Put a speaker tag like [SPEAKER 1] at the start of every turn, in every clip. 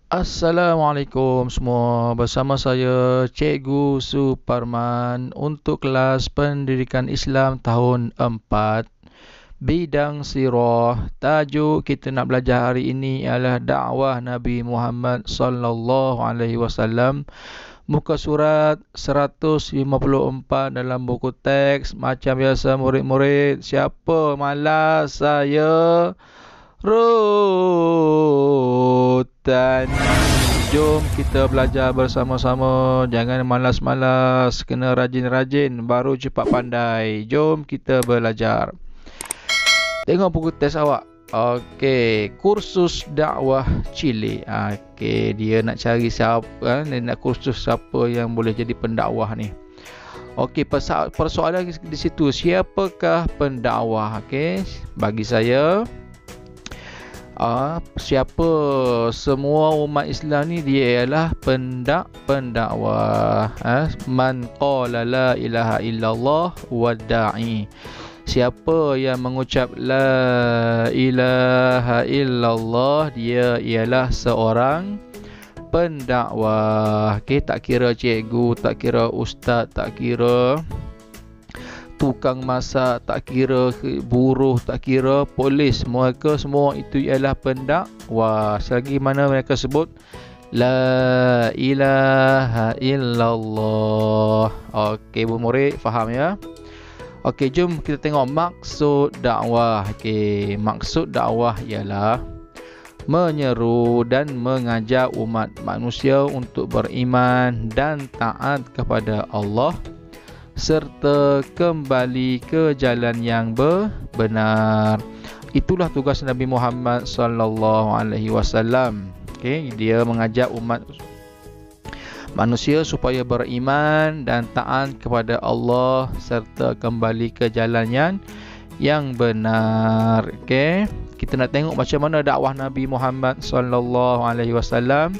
[SPEAKER 1] Assalamualaikum semua, bersama saya Cikgu Suparman untuk kelas Pendidikan Islam tahun 4 bidang sirah. Tajuk kita nak belajar hari ini ialah dakwah Nabi Muhammad sallallahu alaihi wasallam. Muka surat 154 dalam buku teks. Macam biasa murid-murid, siapa malas saya Rotan. Jom kita belajar bersama-sama. Jangan malas-malas, kena rajin-rajin, baru cepat pandai. Jom kita belajar. Tengok buku teks awak. Okey, kursus dakwah Chile. Okey, dia nak cari siapa, dia nak kursus siapa yang boleh jadi pendakwah ni. Okey, persoalan di situ, siapakah pendakwah? Okey, bagi saya, siapa semua umat Islam ni dia ialah pendakwah. Man qala la ilaha illallah wa da'i. Siapa yang mengucap la ilaha illallah, dia ialah seorang pendakwah. Okey, tak kira cikgu, tak kira ustaz, tak kira tukang masak, tak kira buruh, tak kira polis, mereka semua itu ialah pendakwah. Selagi mana mereka sebut la ilaha illallah. Okey, bu murid faham ya? Okey, jom kita tengok maksud dakwah. Okey, maksud dakwah ialah menyeru dan mengajak umat manusia untuk beriman dan taat kepada Allah serta kembali ke jalan yang benar. Itulah tugas Nabi Muhammad sallallahu alaihi wasallam. Okey, dia mengajak umat manusia supaya beriman dan taat kepada Allah serta kembali ke jalan yang benar. Okey, kita nak tengok macam mana dakwah Nabi Muhammad sallallahu alaihi wasallam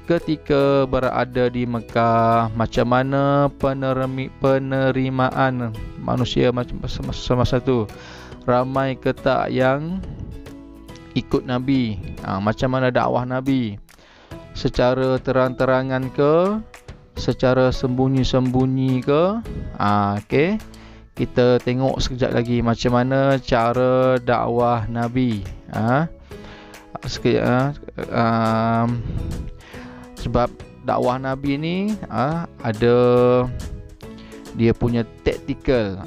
[SPEAKER 1] ketika berada di Mekah. Macam mana penerimaan manusia semasa itu? Ramai ke tak yang ikut Nabi? Macam mana dakwah Nabi? Secara terang-terangan ke? Secara sembunyi-sembunyi ke? Okey, kita tengok sekejap lagi macam mana cara dakwah Nabi. Sebab dakwah Nabi ni ada dia punya taktikal.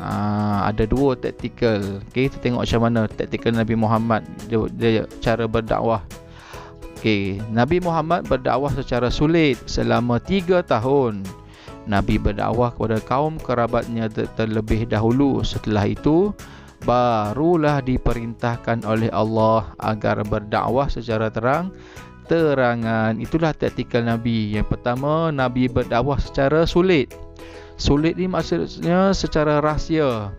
[SPEAKER 1] Ada dua taktikal. Okey, kita tengok macam mana taktikal Nabi Muhammad, dia cara berdakwah. Okey, Nabi Muhammad berdakwah secara sulit selama 3 tahun. Nabi berdakwah kepada kaum kerabatnya terlebih dahulu. Setelah itu barulah diperintahkan oleh Allah agar berdakwah secara terangan. Itulah taktikal Nabi. Yang pertama, Nabi berdakwah secara sulit. Sulit ni maksudnya secara rahsia.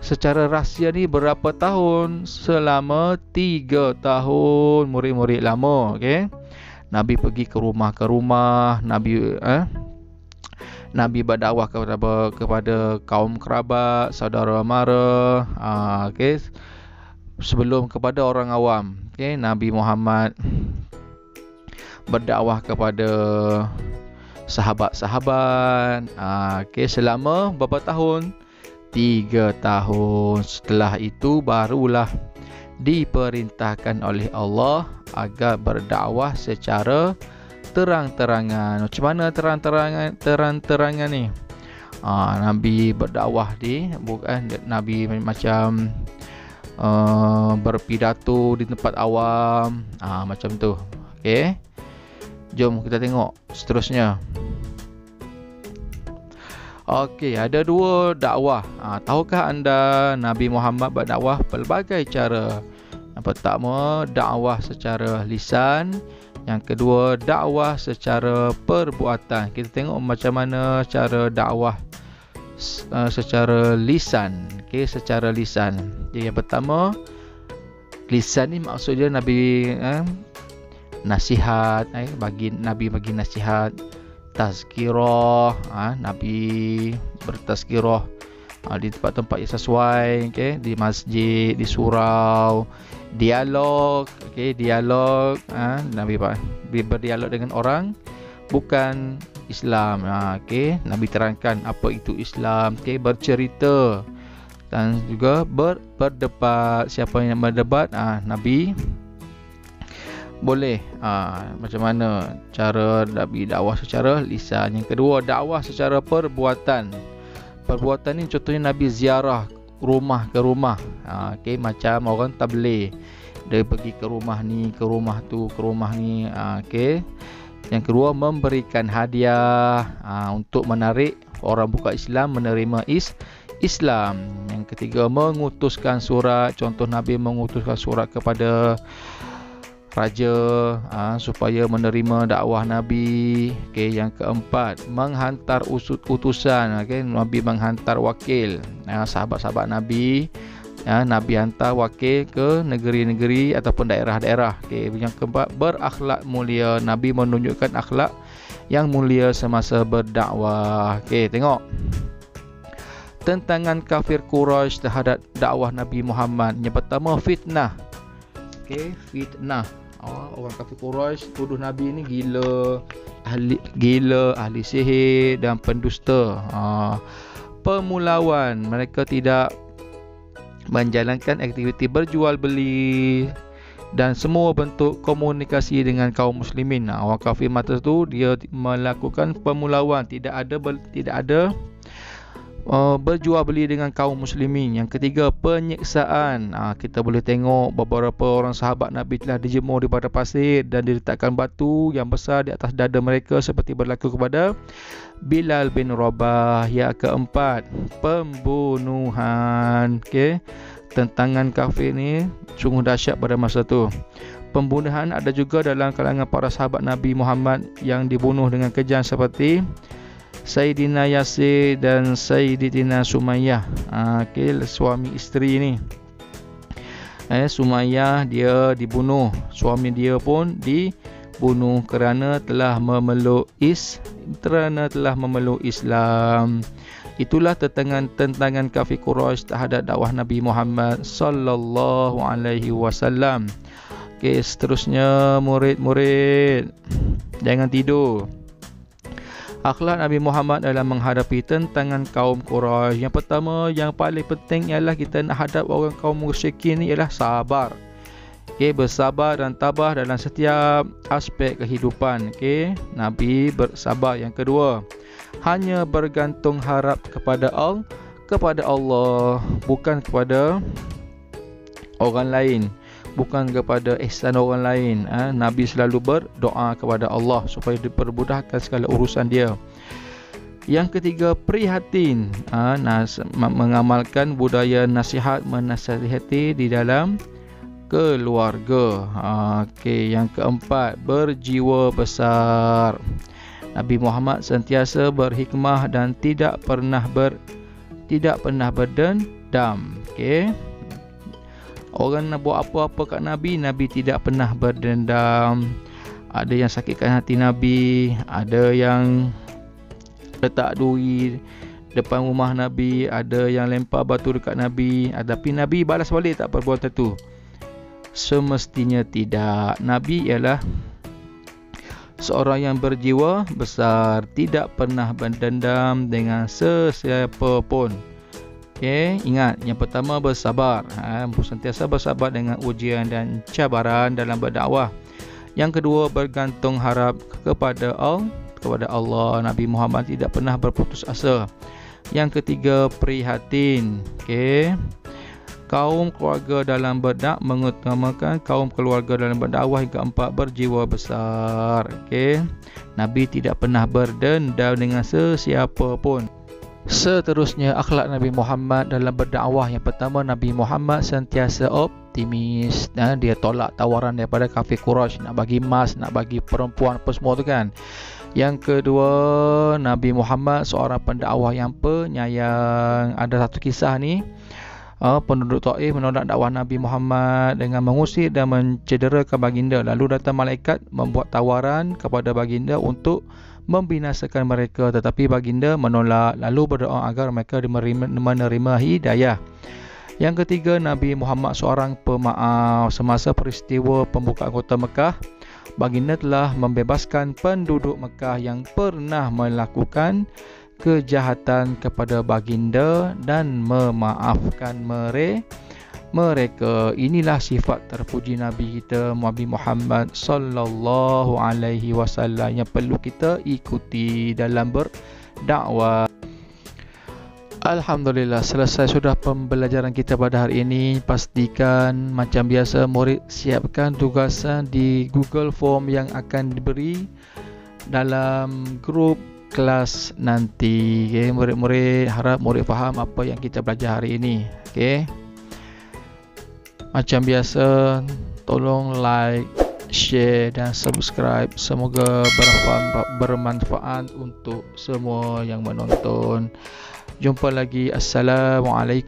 [SPEAKER 1] Secara rahsia ni berapa tahun? Selama 3 tahun, murid-murid lama. Okey, Nabi pergi ke rumah Nabi berdakwah kepada kaum kerabat, saudara mara. Okey, sebelum kepada orang awam. Okey, Nabi Muhammad berdakwah kepada sahabat-sahabat. Okey, selama berapa tahun? 3 tahun. Setelah itu barulah diperintahkan oleh Allah agar berdakwah secara terang-terangan. Macam mana terang-terangan ni? Nabi berdakwah Nabi macam berpidato di tempat awam, macam tu. Okey, jom kita tengok seterusnya. Okey, ada 2 dakwah. Tahukah anda Nabi Muhammad berdakwah pelbagai cara? Yang pertama, dakwah secara lisan. Yang kedua, dakwah secara perbuatan. Kita tengok macam mana cara dakwah secara lisan. Okey, secara lisan. Jadi yang pertama, lisan ni maksudnya Nabi nasihat, Nabi bagi nasihat, tazkirah. Nabi bertazkirah di tempat-tempat yang sesuai, di masjid, di surau. dialog, dialog, Nabi berdialog dengan orang bukan Islam. Nabi terangkan apa itu Islam, bercerita dan juga berdebat. Siapa yang berdebat, Nabi boleh macam mana cara Nabi dakwah secara lisan. Yang kedua, dakwah secara perbuatan. Perbuatan ni contohnya Nabi ziarah rumah ke rumah, macam orang tabligh, dia pergi ke rumah ni, ke rumah tu, ke rumah ni. Yang kedua, memberikan hadiah untuk menarik orang bukan Islam menerima Islam. Yang ketiga, mengutuskan surat. Contoh Nabi mengutuskan surat kepada raja supaya menerima dakwah Nabi. Yang keempat, menghantar utusan. Nabi menghantar wakil, sahabat-sahabat Nabi. Nabi hantar wakil ke negeri-negeri ataupun daerah-daerah. Yang keempat, berakhlak mulia. Nabi menunjukkan akhlak yang mulia semasa berdakwah. Tengok tentangan kafir Quraisy terhadap dakwah Nabi Muhammad. Yang pertama, fitnah. Fitnah. Orang kafir Quraisy tuduh Nabi ni gila, ahli sihir dan pendusta. Pemulauan, mereka tidak menjalankan aktiviti berjual beli dan semua bentuk komunikasi dengan kaum muslimin. Orang kafir masa tu dia melakukan pemulauan, tidak ada berjual beli dengan kaum muslimin. Yang ketiga, penyiksaan. Kita boleh tengok beberapa orang sahabat Nabi telah dijemur di pada pasir dan diletakkan batu yang besar di atas dada mereka seperti berlaku kepada Bilal bin Rabah. Yang keempat, pembunuhan. Tentangan kafir ni sungguh dahsyat pada masa tu. Pembunuhan ada juga dalam kalangan para sahabat Nabi Muhammad yang dibunuh dengan kejam seperti Sayyidina Yasir dan Sayyidatina Sumayyah. Suami isteri ni. Sumayyah dia dibunuh, suami dia pun dibunuh kerana telah memeluk Islam. Itulah tentangan kafir Quraisy terhadap dakwah Nabi Muhammad sallallahu alaihi wasallam. Seterusnya, murid-murid, jangan tidur. Akhlak Nabi Muhammad dalam menghadapi tentangan kaum Quraisy. Yang pertama, yang paling penting ialah kita nak hadap orang kaum musyrikin ni ialah sabar. Bersabar dan tabah dalam setiap aspek kehidupan. Nabi bersabar. Yang kedua, hanya bergantung harap kepada Allah, bukan kepada orang lain, bukan kepada ihsan orang lain. Nabi selalu berdoa kepada Allah supaya dipermudahkan segala urusan dia. Yang ketiga, prihatin, mengamalkan budaya nasihat, menasihati di dalam keluarga. Yang keempat, berjiwa besar. Nabi Muhammad sentiasa berhikmah dan tidak pernah berdendam. Orang nak buat apa-apa kat Nabi, Nabi tidak pernah berdendam. Ada yang sakitkan hati Nabi, ada yang letak duri depan rumah Nabi, ada yang lempar batu dekat Nabi, tapi Nabi balas balik tak perbuatan itu. Semestinya tidak. Nabi ialah seorang yang berjiwa besar, tidak pernah berdendam dengan sesiapa pun. Ingat, yang pertama bersabar. Sentiasa bersabar dengan ujian dan cabaran dalam berdakwah. Yang kedua, bergantung harap kepada Allah. Nabi Muhammad tidak pernah berputus asa. Yang ketiga, prihatin. Kaum keluarga dalam berdakwah, mengutamakan kaum keluarga dalam berdakwah. Yang keempat, berjiwa besar. Nabi tidak pernah berdendam dengan sesiapa pun. Seterusnya, akhlak Nabi Muhammad dalam berdakwah. Yang pertama, Nabi Muhammad sentiasa optimis. Dia tolak tawaran daripada kafir Quraisy nak bagi emas, nak bagi perempuan, apa semua tu kan. Yang kedua, Nabi Muhammad seorang pendakwah yang penyayang. Ada satu kisah ni, penduduk Taif menolak dakwah Nabi Muhammad dengan mengusir dan mencederakan baginda. Lalu datang malaikat membuat tawaran kepada baginda untuk membinasakan mereka, tetapi baginda menolak, lalu berdoa agar mereka menerima hidayah. Yang ketiga, Nabi Muhammad seorang pemaaf. Semasa peristiwa pembukaan kota Mekah, baginda telah membebaskan penduduk Mekah yang pernah melakukan kejahatan kepada baginda dan memaafkan mereka. Inilah sifat terpuji Nabi kita Nabi Muhammad sallallahu alaihi wasallam yang perlu kita ikuti dalam berdakwah. Alhamdulillah, selesai sudah pembelajaran kita pada hari ini. Pastikan macam biasa murid siapkan tugasan di Google Form yang akan diberi dalam grup kelas nanti. Okay, murid-murid, harap murid faham apa yang kita belajar hari ini. Okay, macam biasa tolong like, share dan subscribe. Semoga bermanfaat untuk semua yang menonton. Jumpa lagi. Assalamualaikum.